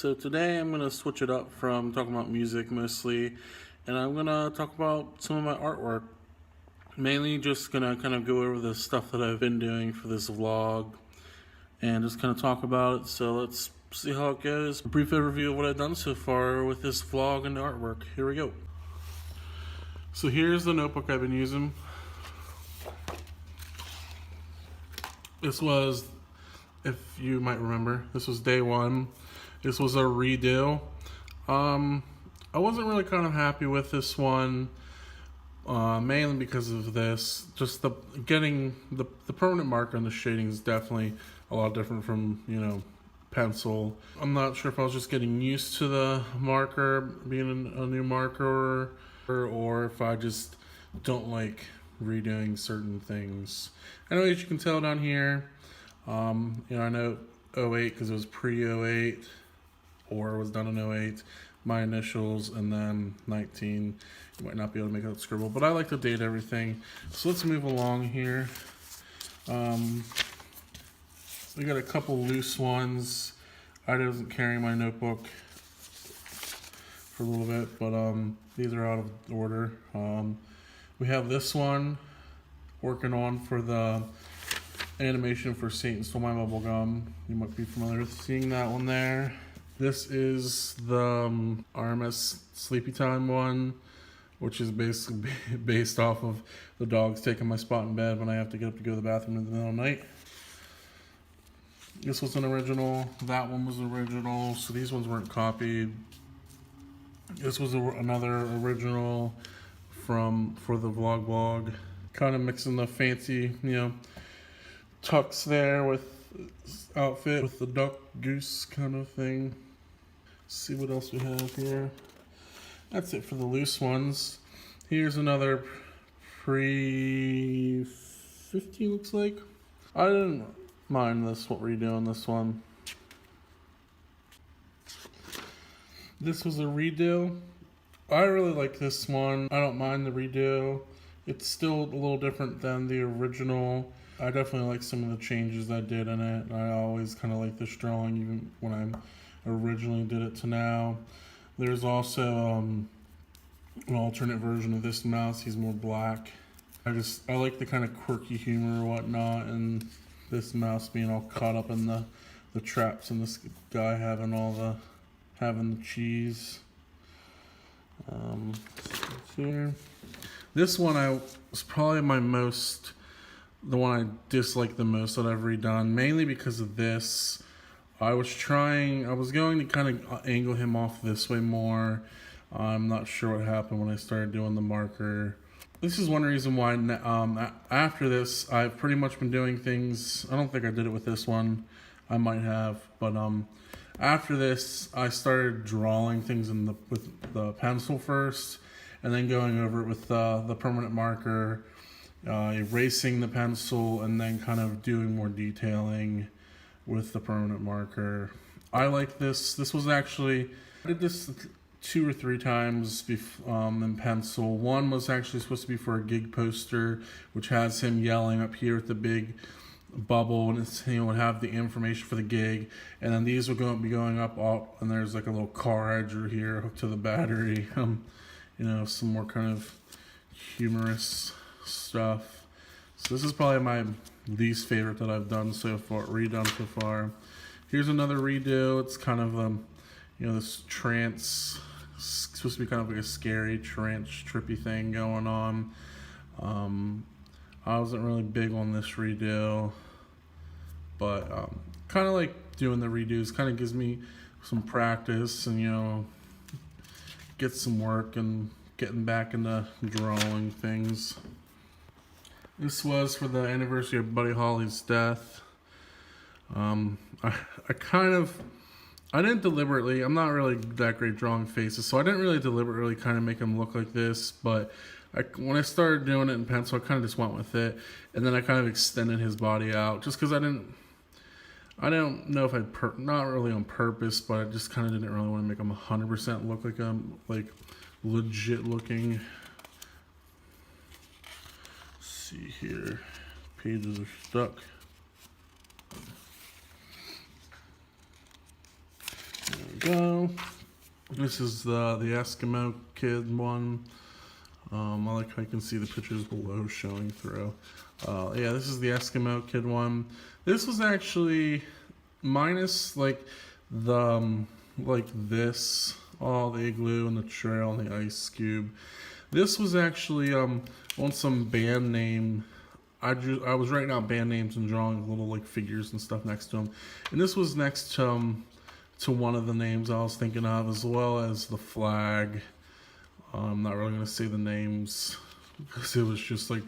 So today I'm going to switch it up from talking about music mostly, and I'm going to talk about some of my artwork. Mainly just going to kind of go over the stuff that I've been doing for this vlog and just kind of talk about it. So let's see how it goes. A brief overview of what I've done so far with this vlog and the artwork. Here we go. So here's the notebook I've been using. This was, if you might remember, this was day one. This was a redo. I wasn't really kind of happy with this one, mainly because of this. Just getting the permanent marker and the shading is definitely a lot different from, pencil. I'm not sure if I was just getting used to the marker being a new marker, or if I just don't like redoing certain things. Anyway, as you can tell down here, I know 08 because it was pre-08, or was done in 08, my initials, and then 19. You might not be able to make out the scribble, but I like to date everything. So let's move along here. We got a couple loose ones. I wasn't carrying my notebook for a little bit, but these are out of order. We have this one working on for the animation for Satan Stole My Bubblegum. You might be familiar with seeing that one there. This is the RMS Sleepy Time one, which is basically based off of the dogs taking my spot in bed when I have to get up to go to the bathroom in the middle of the night. This was an original. That one was original. So these ones weren't copied. This was another original for the vlog. Kind of mixing the fancy, tux there with outfit with the duck goose kind of thing. Let's see what else we have here. That's it for the loose ones. Here's another pre-50 looks like. I didn't mind what we're doing this one. This was a redo. I really like this one. I don't mind the redo. It's still a little different than the original. I definitely like some of the changes I did in it. I always kind of like this drawing even when I originally did it to now. There's also an alternate version of this mouse. He's more black. I like the kind of quirky humor or whatnot, and this mouse being all caught up in the traps, and this guy having the cheese. Here. This one was probably the one I dislike the most that I've redone, mainly because of this. I was going to kind of angle him off this way more. I'm not sure what happened when I started doing the marker. This is one reason why after this, I've pretty much been doing things. I don't think I did it with this one. I might have, but after this, I started drawing things with the pencil first, and then going over it with the permanent marker. Erasing the pencil, and then kind of doing more detailing with the permanent marker. I like this. This was actually, I did this 2 or 3 times in pencil. One was actually supposed to be for a gig poster, which has him yelling up here with the big bubble, and it's, would have the information for the gig. And then these will be going up, and there's like a little car edger here hooked to the battery. Some more kind of humorous stuff. So this is probably my least favorite that I've done redone so far. Here's another redo. It's kind of this trance, supposed to be kind of like a scary trance trippy thing going on. I wasn't really big on this redo, but kind of like doing the redos. Kind of gives me some practice and get some work and getting back into drawing things. This was for the anniversary of Buddy Holly's death. I didn't deliberately, I'm not really that great drawing faces, so I didn't really deliberately kind of make him look like this, but when I started doing it in pencil, I kind of just went with it, and then I kind of extended his body out, just because I don't know if not really on purpose, but I just kind of didn't really want to make him 100% look like legit looking. See here, pages are stuck. There we go. This is the Eskimo kid one. I like how you can see the pictures below showing through. Yeah, this is the Eskimo kid one. This was actually minus like the like this, all the igloo and the trail and the ice cube. This was actually on some band name. I was writing out band names and drawing little like figures and stuff next to them, and this was next to one of the names I was thinking of, as well as the flag. I'm not really gonna say the names because it was just like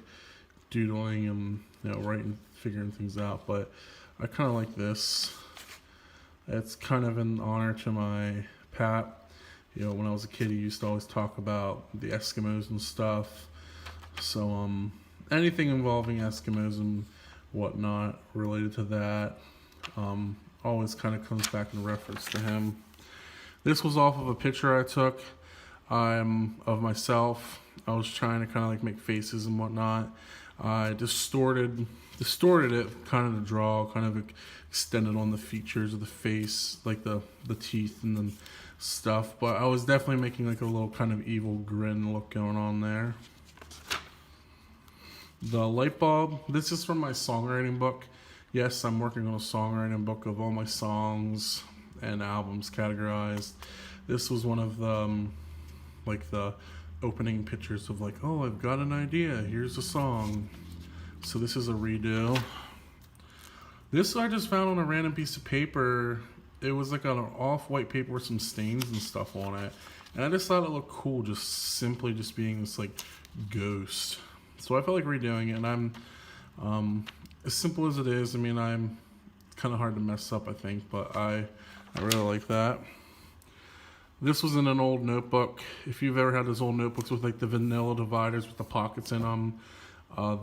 doodling and writing, figuring things out. But I kind of like this. It's kind of in honor to my Pat. When I was a kid, he used to always talk about the Eskimos and stuff. So anything involving Eskimos and whatnot related to that always kind of comes back in reference to him. This was off of a picture I took of myself. I was trying to kind of like make faces and whatnot. I distorted it kind of to draw, kind of extended on the features of the face, like the teeth and the stuff. But I was definitely making like a little kind of evil grin look going on there. The light bulb, this is from my songwriting book. Yes, I'm working on a songwriting book of all my songs and albums categorized. This was one of the like the opening pictures of like, oh, I've got an idea, here's a song. So this is a redo. This I just found on a random piece of paper. It was like on an off-white paper with some stains and stuff on it, and I just thought it looked cool, just simply just being this like ghost. So I felt like redoing it, and I'm as simple as it is. I mean, I'm kind of hard to mess up, I think, but I really like that. This was in an old notebook. If you've ever had those old notebooks with like the vanilla dividers with the pockets in them,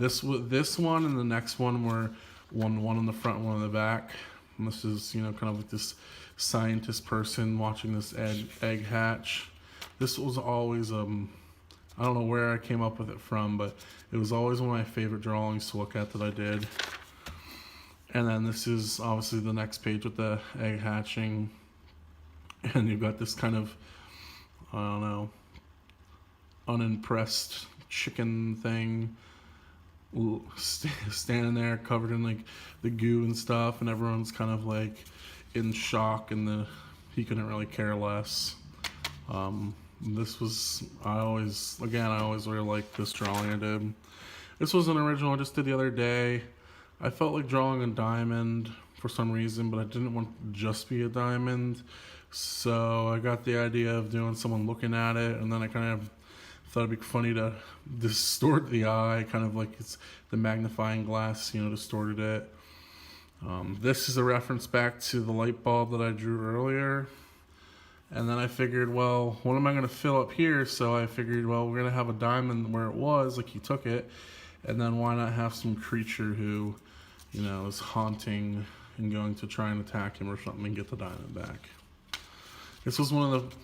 this one and the next one were one on the front, one on the back. And this is kind of like this scientist person watching this egg hatch. This was always I don't know where I came up with it from, but it was always one of my favorite drawings to look at that I did. And then this is obviously the next page with the egg hatching. And you've got this kind of, I don't know, unimpressed chicken thing standing there covered in like the goo and stuff, and everyone's kind of like in shock, and he couldn't really care less. This was, I always really liked this drawing I did. This was an original I just did the other day. I felt like drawing a diamond for some reason, but I didn't want to just be a diamond. So I got the idea of doing someone looking at it, and then I kind of thought it'd be funny to distort the eye, kind of like it's the magnifying glass, distorted it. This is a reference back to the light bulb that I drew earlier. And then I figured, well, what am I going to fill up here? So I figured, well, we're going to have a diamond where it was, like he took it. And then why not have some creature who, is haunting and going to try and attack him or something and get the diamond back. This was one of the,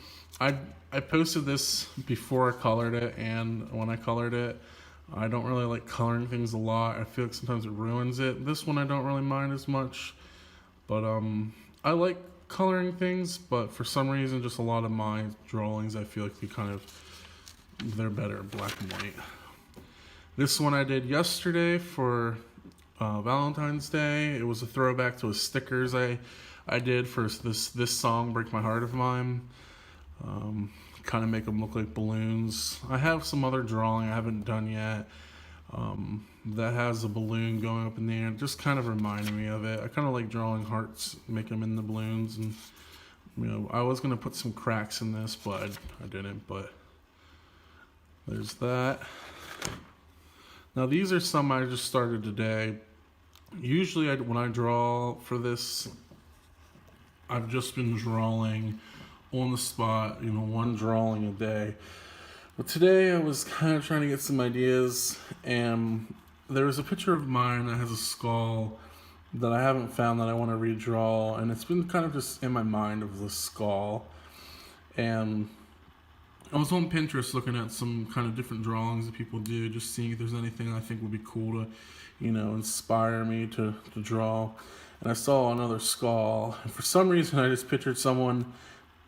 I posted this before I colored it, and when I colored it, I don't really like coloring things a lot. I feel like sometimes it ruins it. This one I don't really mind as much, but I like coloring things, but for some reason, just a lot of my drawings, I feel like they're better in black and white. This one I did yesterday for Valentine's Day. It was a throwback to stickers I did for this song, Break My Heart of mine. Kind of make them look like balloons. I have some other drawing I haven't done yet that has a balloon going up in the air. It just kind of reminded me of it. I kind of like drawing hearts, make them in the balloons, and I was going to put some cracks in this, but I didn't. But there's that. Now these are some I just started today. Usually when I draw for this, I've just been drawing on the spot, one drawing a day. But today I was kind of trying to get some ideas, and there was a picture of mine that has a skull that I haven't found that I want to redraw, and it's been kind of just in my mind of the skull. And I was on Pinterest looking at some kind of different drawings that people do, just seeing if there's anything I think would be cool to, inspire me to draw. And I saw another skull, and for some reason I just pictured someone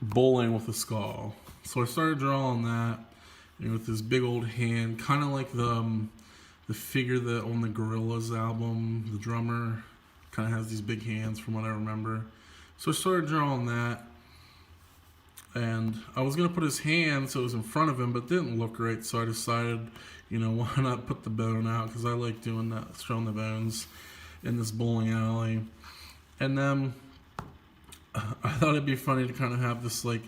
bowling with a skull. So I started drawing that, with this big old hand, kind of like the figure that on the Gorillaz album, the drummer, kind of has these big hands from what I remember. So I started drawing that, and I was gonna put his hand so it was in front of him, but it didn't look right. So I decided, why not put the bone out, because I like doing that, showing the bones in this bowling alley. And then I thought it'd be funny to kind of have this like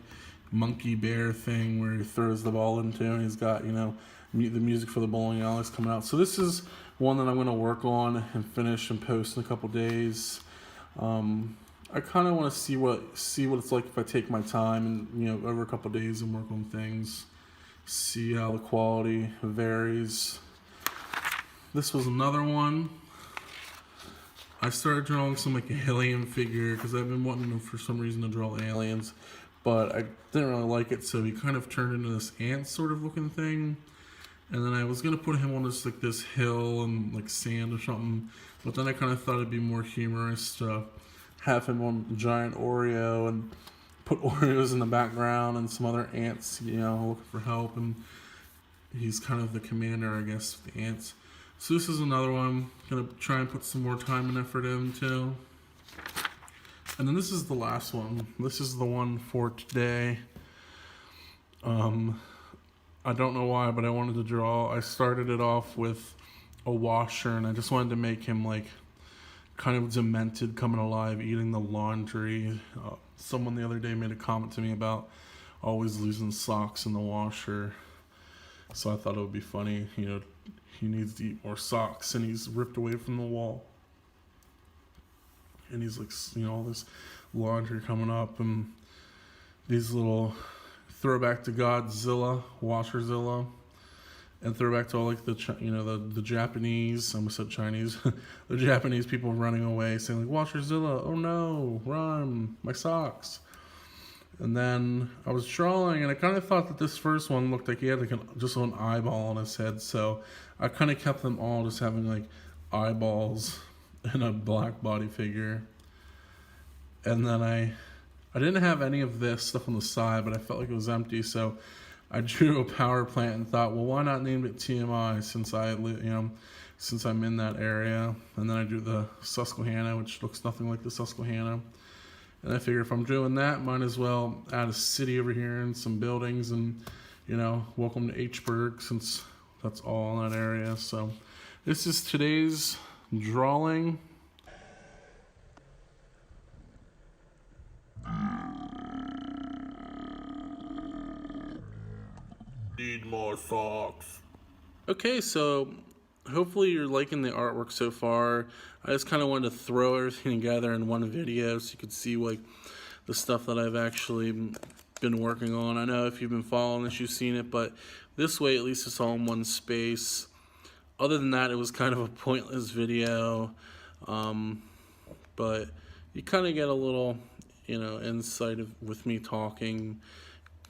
monkey bear thing where he throws the ball into, and he's got the music for the bowling alley's coming out. So this is one that I'm going to work on and finish and post in a couple days. I kind of want to see what it's like if I take my time and over a couple days and work on things, see how the quality varies. This was another one. I started drawing some like alien figure because I've been wanting for some reason to draw aliens, but I didn't really like it, so he kind of turned into this ant sort of looking thing. And then I was gonna put him on this hill and like sand or something, but then I kind of thought it'd be more humorous to have him on a giant Oreo and put Oreos in the background and some other ants, looking for help, and he's kind of the commander, I guess, of the ants. So this is another one I'm gonna try and put some more time and effort into. And then this is the last one. This is the one for today. I don't know why, but I wanted to draw. I started it off with a washer, and I just wanted to make him like kind of demented, coming alive, eating the laundry. Someone the other day made a comment to me about always losing socks in the washer. So I thought it would be funny, he needs to eat more socks, and he's ripped away from the wall. And he's like, all this laundry coming up, and these little throwback to Godzilla, Washerzilla, and throwback to all like the Japanese, I almost said Chinese, the Japanese people running away saying like, Washerzilla, oh no, run, my socks. And then I was drawing, and I kind of thought that this first one looked like he had like just an eyeball on his head, so I kind of kept them all just having like eyeballs and a black body figure. And then I didn't have any of this stuff on the side, but I felt like it was empty, so I drew a power plant and thought, well, why not name it TMI since since I'm in that area. And then I drew the Susquehanna, which looks nothing like the Susquehanna. And I figure if I'm doing that, might as well add a city over here and some buildings, and welcome to Hburg, since that's all in that area. So this is today's drawing. Need more socks. Okay, so hopefully you're liking the artwork so far. I just kind of wanted to throw everything together in one video so you could see like the stuff that I've actually been working on. I know if you've been following this, you've seen it, but this way at least it's all in one space. Other than that, it was kind of a pointless video, but you kind of get a little insight with me talking,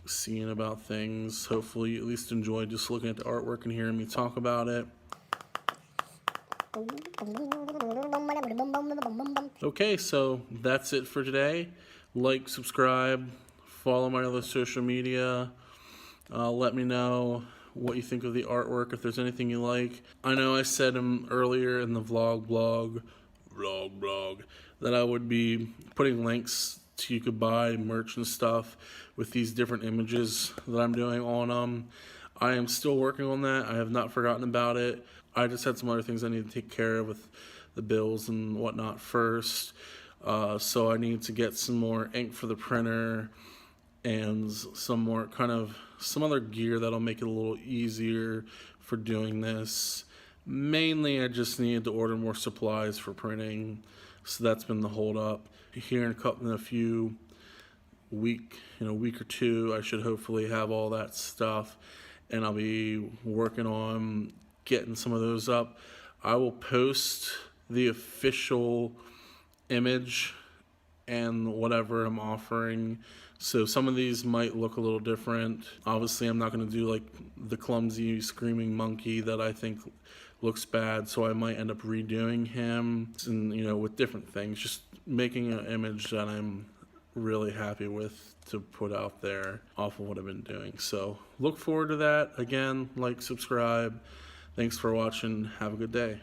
seeing about things. Hopefully you at least enjoy just looking at the artwork and hearing me talk about it. Okay, so that's it for today. Like, subscribe, follow my other social media. Let me know what you think of the artwork, if there's anything you like. I know I said earlier in the blog that I would be putting links to you could buy merch and stuff with these different images that I'm doing on them. I am still working on that. I have not forgotten about it. I just had some other things I need to take care of with the bills and whatnot first. So I need to get some more ink for the printer and some other gear that'll make it a little easier for doing this. Mainly I just needed to order more supplies for printing, so that's been the hold up. Here in a few week or two, I should hopefully have all that stuff, and I'll be working on getting some of those up. I will post the official image and whatever I'm offering, so some of these might look a little different. Obviously I'm not going to do like the clumsy screaming monkey that I think looks bad, so I might end up redoing him and with different things, just making an image that I'm really happy with to put out there off of what I've been doing. So look forward to that. Again, like, subscribe. Thanks for watching. Have a good day.